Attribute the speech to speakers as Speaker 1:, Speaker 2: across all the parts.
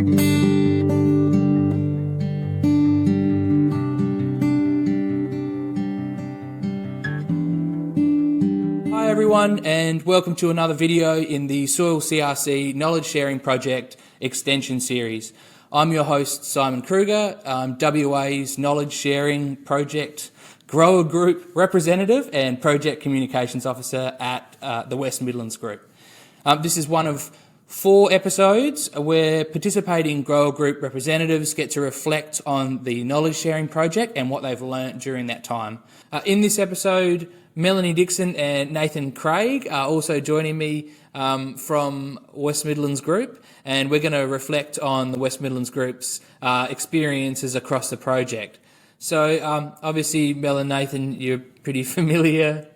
Speaker 1: Hi everyone, and welcome to another video in the Soil CRC Knowledge Sharing Project Extension Series. I'm your host, Simon Kruger, WA's Knowledge Sharing Project Grower Group Representative and Project Communications Officer at the West Midlands Group. This is one of 4 episodes where participating grower group representatives get to reflect on the knowledge sharing project and what they've learnt during that time. In this episode, Melanie, Dixon and Nathan Craig are also joining me from West Midlands Group, and we're going to reflect on the West Midlands Group's experiences across the project. So obviously, Mel and Nathan, you're pretty familiar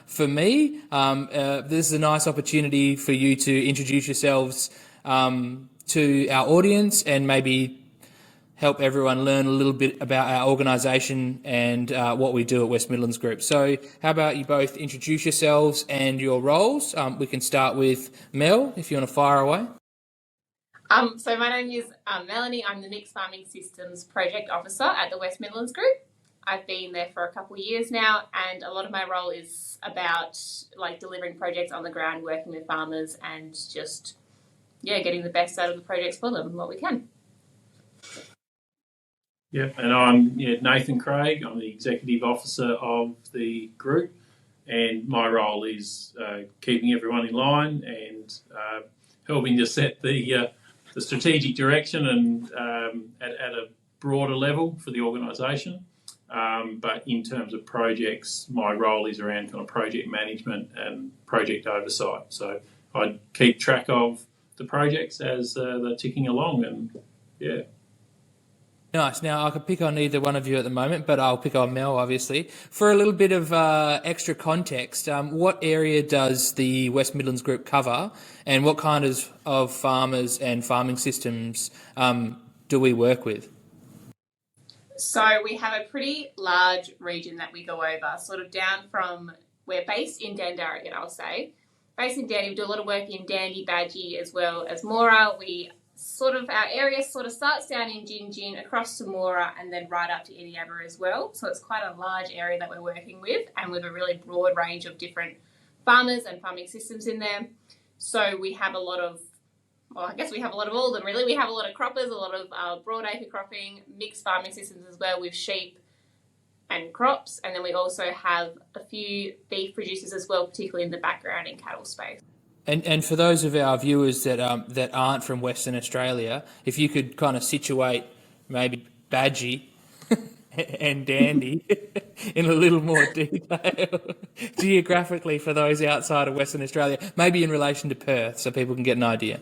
Speaker 1: for me. This is a nice opportunity for you to introduce yourselves to our audience and maybe help everyone learn a little bit about our organisation and what we do at West Midlands Group. So how about you both introduce yourselves and your roles? We can start with Mel, if you want to fire away.
Speaker 2: So my name is Melanie. I'm the Mixed Farming Systems Project Officer at the West Midlands Group. I've been there for a couple of years now, and a lot of my role is about delivering projects on the ground, working with farmers and just getting the best out of the projects for them and what we can.
Speaker 3: Yeah, and I'm Nathan Craig. I'm the Executive Officer of the group, and my role is keeping everyone in line and helping to set the strategic direction and at a broader level for the organisation. But in terms of projects, my role is around kind of project management and project oversight. So I keep track of the projects as they're ticking along, and yeah.
Speaker 1: Nice. Now, I could pick on either one of you at the moment, but I'll pick on Mel, obviously. For a little bit of extra context, what area does the West Midlands Group cover, and what kind of farmers and farming systems do we work with?
Speaker 2: So we have a pretty large region that we go over, sort of down from, we're based in Dandaragan, I'll say. Based in Dandy, we do a lot of work in Dandy, Badgie, as well as Moora. Our area sort of starts down in Gin across to Moora and then right up to Eneabba as well. So it's quite a large area that we're working with, and with a really broad range of different farmers and farming systems in there. So we have a lot of, we have a lot of all of them really. We have a lot of croppers, a lot of broad acre cropping, mixed farming systems as well with sheep and crops. And then we also have a few beef producers as well, particularly in the background in cattle space.
Speaker 1: And for those of our viewers that aren't from Western Australia, if you could kind of situate maybe Badgie and Dandy in a little more detail geographically for those outside of Western Australia, maybe in relation to Perth, so people can get an idea.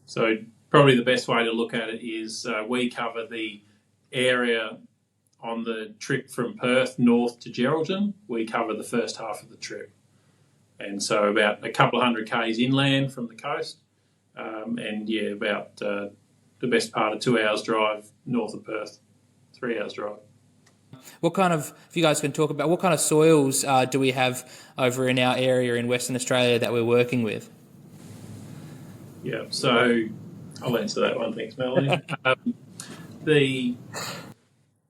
Speaker 3: So probably the best way to look at it is we cover the area on the trip from Perth north to Geraldton. We cover the first half of the trip. And so about a couple of 100 k's inland from the coast, and about the best part of 2 hours drive north of Perth, 3 hours drive.
Speaker 1: What kind of, if you guys can talk about, what kind of soils do we have over in our area in Western Australia that we're working with?
Speaker 3: Yeah, so I'll answer that one, thanks Melanie.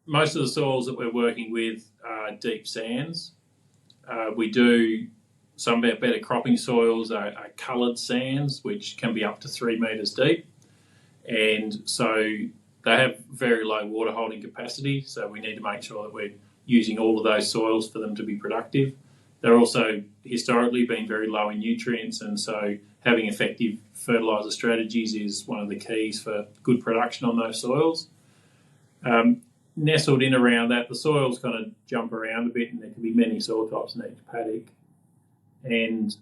Speaker 3: Most of the soils that we're working with are deep sands. We do some of our better cropping soils are coloured sands, which can be up to 3 metres deep. And so they have very low water holding capacity, so we need to make sure that we're using all of those soils for them to be productive. They're also historically been very low in nutrients, and so having effective fertiliser strategies is one of the keys for good production on those soils. Nestled in around that, the soils kind of jump around a bit, and there can be many soil types in each paddock. And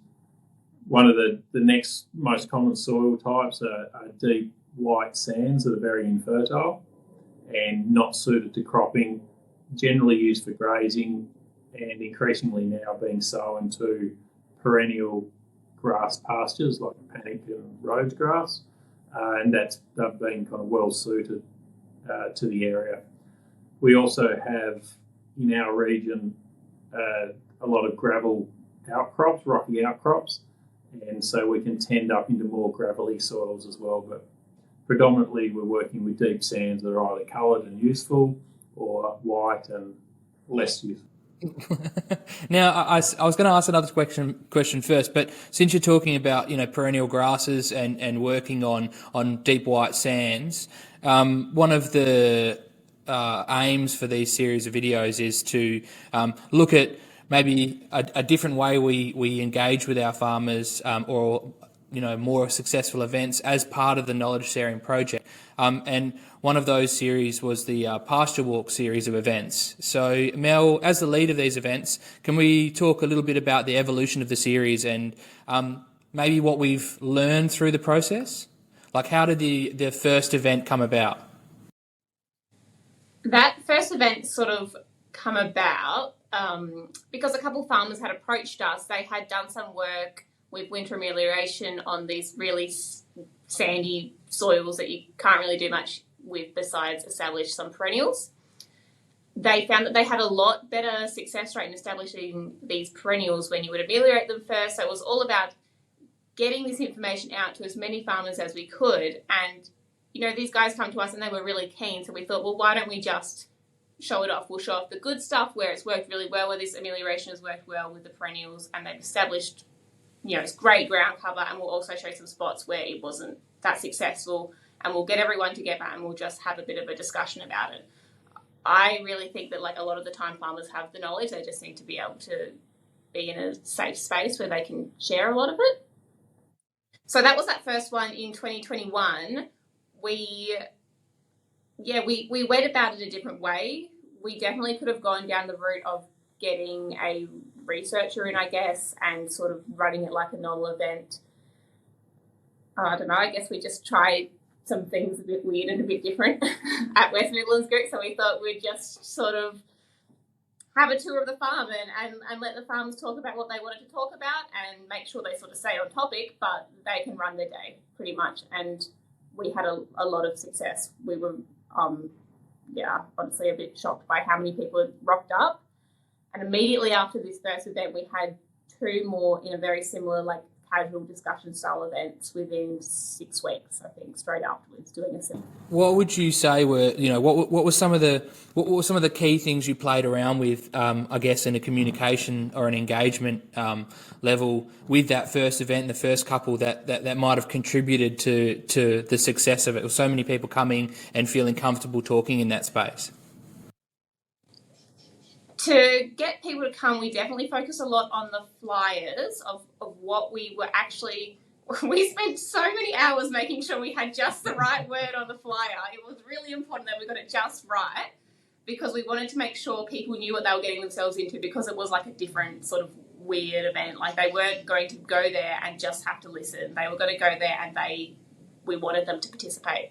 Speaker 3: one of the next most common soil types are deep white sands that are very infertile and not suited to cropping, generally used for grazing, and increasingly now being sown to perennial grass pastures like paddock and Rhodes grass, and they've been kind of well suited to the area. We also have in our region a lot of gravel outcrops, rocky outcrops, and so we can tend up into more gravelly soils as well. But predominantly we're working with deep sands that are either coloured and useful or white and less useful.
Speaker 1: Now, I was going to ask another question first, but since you're talking about perennial grasses and working on deep white sands, one of the aims for these series of videos is to look at maybe a different way we engage with our farmers, or more successful events as part of the knowledge sharing project. And one of those series was the Pasture Walk series of events. So, Mel, as the lead of these events, can we talk a little bit about the evolution of the series and maybe what we've learned through the process? Like, how did the first event come about?
Speaker 2: That first event sort of come about because a couple of farmers had approached us. They had done some work with winter amelioration on these really sandy soils that you can't really do much with besides establish some perennials. They found that they had a lot better success rate in establishing these perennials when you would ameliorate them first. So it was all about getting this information out to as many farmers as we could. And, these guys come to us and they were really keen. So we thought, well, why don't we just show it off? We'll show off the good stuff where it's worked really well, where this amelioration has worked well with the perennials and they've established, it's great ground cover, and we'll also show some spots where it wasn't that successful, and we'll get everyone together and we'll just have a bit of a discussion about it. I really think that a lot of the time farmers have the knowledge, they just need to be able to be in a safe space where they can share a lot of it. So that was that first one in 2021. We went about it a different way. We definitely could have gone down the route of getting a researcher in, I guess, and sort of running it like a normal event. I don't know, I guess we just tried some things a bit weird and a bit different at West Midlands Group, so we thought we'd just sort of have a tour of the farm and let the farmers talk about what they wanted to talk about and make sure they sort of stay on topic, but they can run their day pretty much. And we had a lot of success. We were, honestly a bit shocked by how many people had rocked up. And immediately after this first event, we had two more in a very similar, casual discussion style events within 6 weeks, I think, straight afterwards, doing a similar.
Speaker 1: What would you say were, what were some of the key things you played around with, I guess, in a communication or an engagement level with that first event and the first couple that might have contributed to the success of it, with so many people coming and feeling comfortable talking in that space?
Speaker 2: To get people to come, we definitely focus a lot on the flyers of what we were actually... We spent so many hours making sure we had just the right word on the flyer. It was really important that we got it just right because we wanted to make sure people knew what they were getting themselves into, because it was a different sort of weird event. They weren't going to go there and just have to listen. They were going to go there and we wanted them to participate.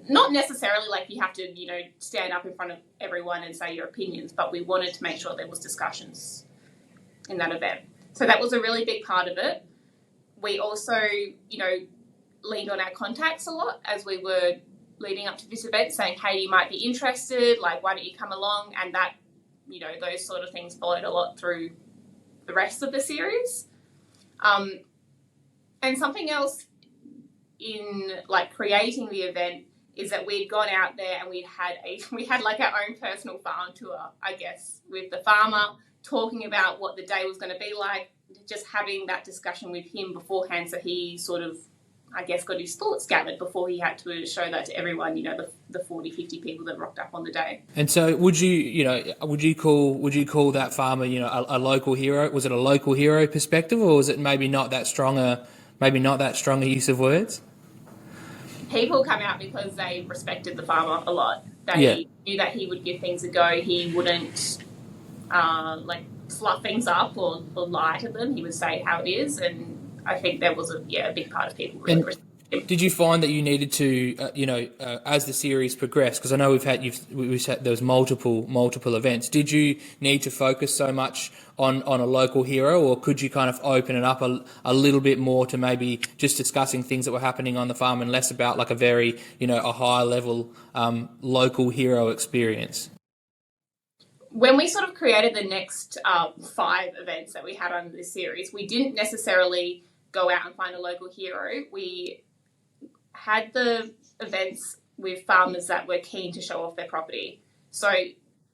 Speaker 2: Not necessarily you have to, stand up in front of everyone and say your opinions, but we wanted to make sure there was discussions in that event. So that was a really big part of it. We also, leaned on our contacts a lot as we were leading up to this event, saying, hey, you might be interested, why don't you come along? And that, those sort of things followed a lot through the rest of the series. And something else in creating the event is that we'd gone out there and we had our own personal farm tour, I guess, with the farmer, talking about what the day was going to be like, just having that discussion with him beforehand, so he sort of, I guess, got his thoughts gathered before he had to show that to everyone, the 40, 50 people that rocked up on the day. And so
Speaker 1: would you call that farmer, a local hero? Was it a local hero perspective, or was it maybe not that strong a use of words?
Speaker 2: People come out because they respected the farmer a lot. They knew that he would give things a go. He wouldn't fluff things up or lie to them. He would say how it is, and I think there was a big part of people really respected him. Did
Speaker 1: you find that you needed to, as the series progressed, because I know there was multiple events, did you need to focus so much on a local hero, or could you kind of open it up a little bit more to maybe just discussing things that were happening on the farm and less about a very, a high level local hero experience?
Speaker 2: When we sort of created the next 5 events that we had on this series, we didn't necessarily go out and find a local hero. We had the events with farmers that were keen to show off their property. So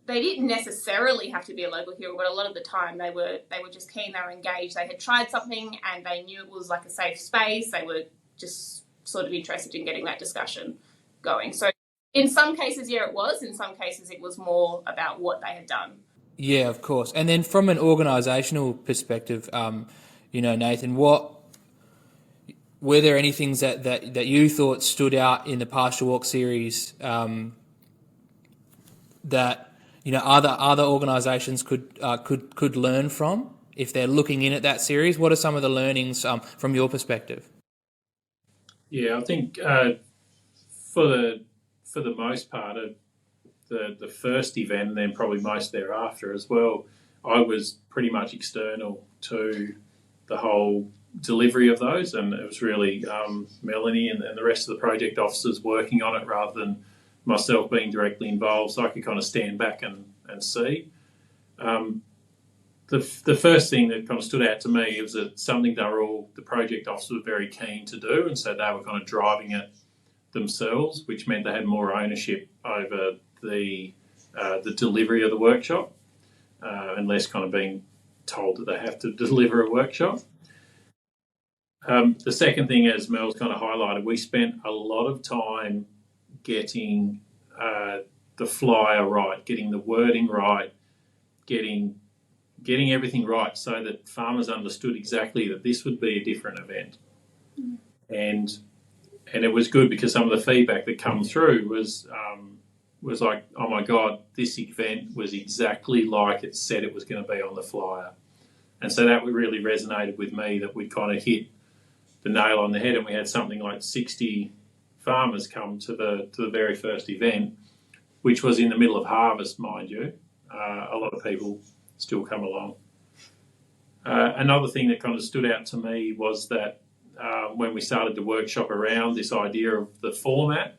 Speaker 2: they didn't necessarily have to be a local hero, but a lot of the time they were just keen, they were engaged, they had tried something and they knew it was like a safe space. They were just sort of interested in getting that discussion going. So in some cases, yeah, it was. In some cases, it was more about what they had done.
Speaker 1: Yeah, of course. And then from an organisational perspective, Nathan, were there any things that you thought stood out in the Pasture Walk series that other organisations could learn from if they're looking in at that series? What are some of the learnings from your perspective?
Speaker 3: Yeah, I think for the most part of the first event, and then probably most thereafter as well, I was pretty much external to the whole delivery of those, and it was really Melanie and the rest of the project officers working on it rather than myself being directly involved, so I could kind of stand back and see. The first thing that kind of stood out to me was that something the project officers were very keen to do, and so they were kind of driving it themselves, which meant they had more ownership over the delivery of the workshop, and less kind of being told that they have to deliver a workshop. The second thing, as Mel's kind of highlighted, we spent a lot of time getting the flyer right, getting the wording right, getting everything right so that farmers understood exactly that this would be a different event. And it was good because some of the feedback that come through was like, oh my God, this event was exactly like it said it was going to be on the flyer. And so that really resonated with me, that we kind of hit the nail on the head, and we had something like 60 farmers come to the very first event, which was in the middle of harvest, mind you. A lot of people still come along. Another thing that kind of stood out to me was that when we started to workshop around this idea of the format,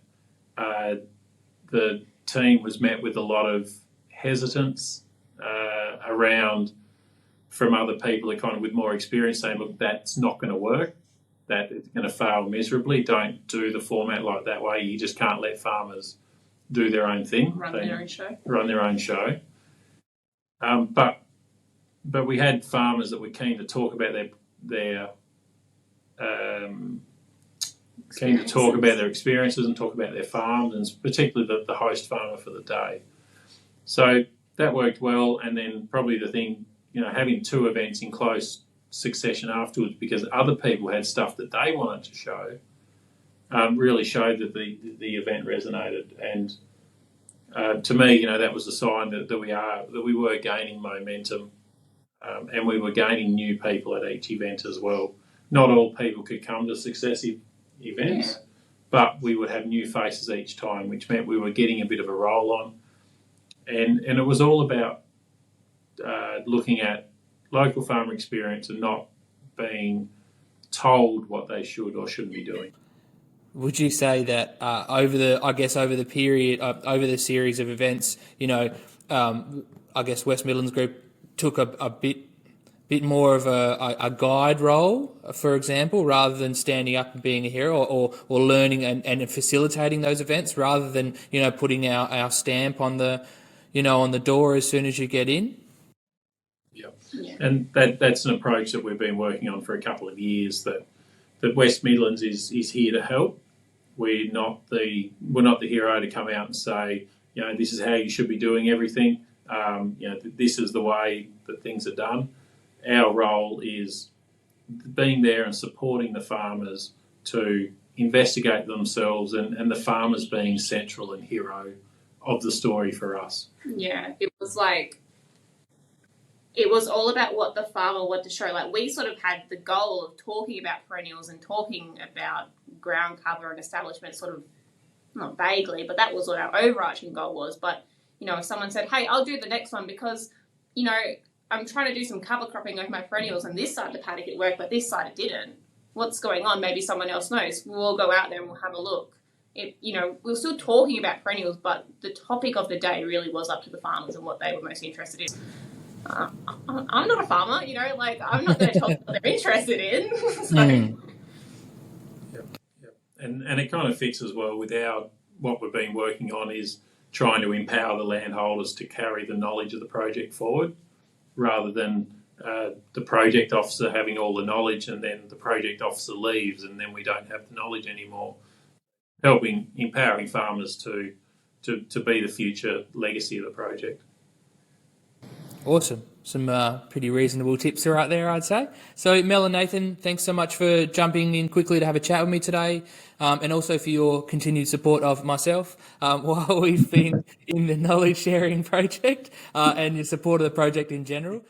Speaker 3: the team was met with a lot of hesitance around from other people that kind of with more experience saying, look, that's not going to work, that it's going to fail miserably. Don't do the format like that way. You just can't let farmers do their own thing.
Speaker 2: Run their own show.
Speaker 3: But we had farmers that were keen to talk about their experiences and talk about their farms, and particularly the host farmer for the day. So that worked well. And then probably the thing, having two events in close succession afterwards, because other people had stuff that they wanted to show, really showed that the event resonated. And to me, that was a sign that we were gaining momentum, and we were gaining new people at each event as well. Not all people could come to successive events, but we would have new faces each time, which meant we were getting a bit of a roll on. And it was all about looking at local farmer experience and not being told what they should or shouldn't be doing.
Speaker 1: Would you say that over the period, over the series of events, I guess West Midlands Group took a bit more of a guide role, for example, rather than standing up and being a hero, or learning and facilitating those events, rather than putting our stamp on the on the door as soon as you get in?
Speaker 3: Yeah. And that's an approach that we've been working on for a couple of years, that West Midlands is here to help. We're not the hero to come out and say, this is how you should be doing everything. This is the way that things are done. Our role is being there and supporting the farmers to investigate themselves, and the farmers being central and hero of the story for us.
Speaker 2: Yeah, it was all about what the farmer wanted to show. Like, we sort of had the goal of talking about perennials and talking about ground cover and establishment, sort of, not vaguely, but that was what our overarching goal was. But, if someone said, hey, I'll do the next one because, I'm trying to do some cover cropping over my perennials and this side of the paddock it worked, but this side it didn't. What's going on? Maybe someone else knows. We'll all go out there and we'll have a look. We're still talking about perennials, but the topic of the day really was up to the farmers and what they were most interested in. I'm not a farmer, I'm not going to tell them what they're interested in. So.
Speaker 3: and it kind of fits as well with what we've been working on is trying to empower the landholders to carry the knowledge of the project forward, rather than the project officer having all the knowledge and then the project officer leaves and then we don't have the knowledge anymore. Empowering farmers to be the future legacy of the project.
Speaker 1: Awesome. Some pretty reasonable tips right there, I'd say. So, Mel and Nathan, thanks so much for jumping in quickly to have a chat with me today, and also for your continued support of myself while we've been in the knowledge sharing project and your support of the project in general.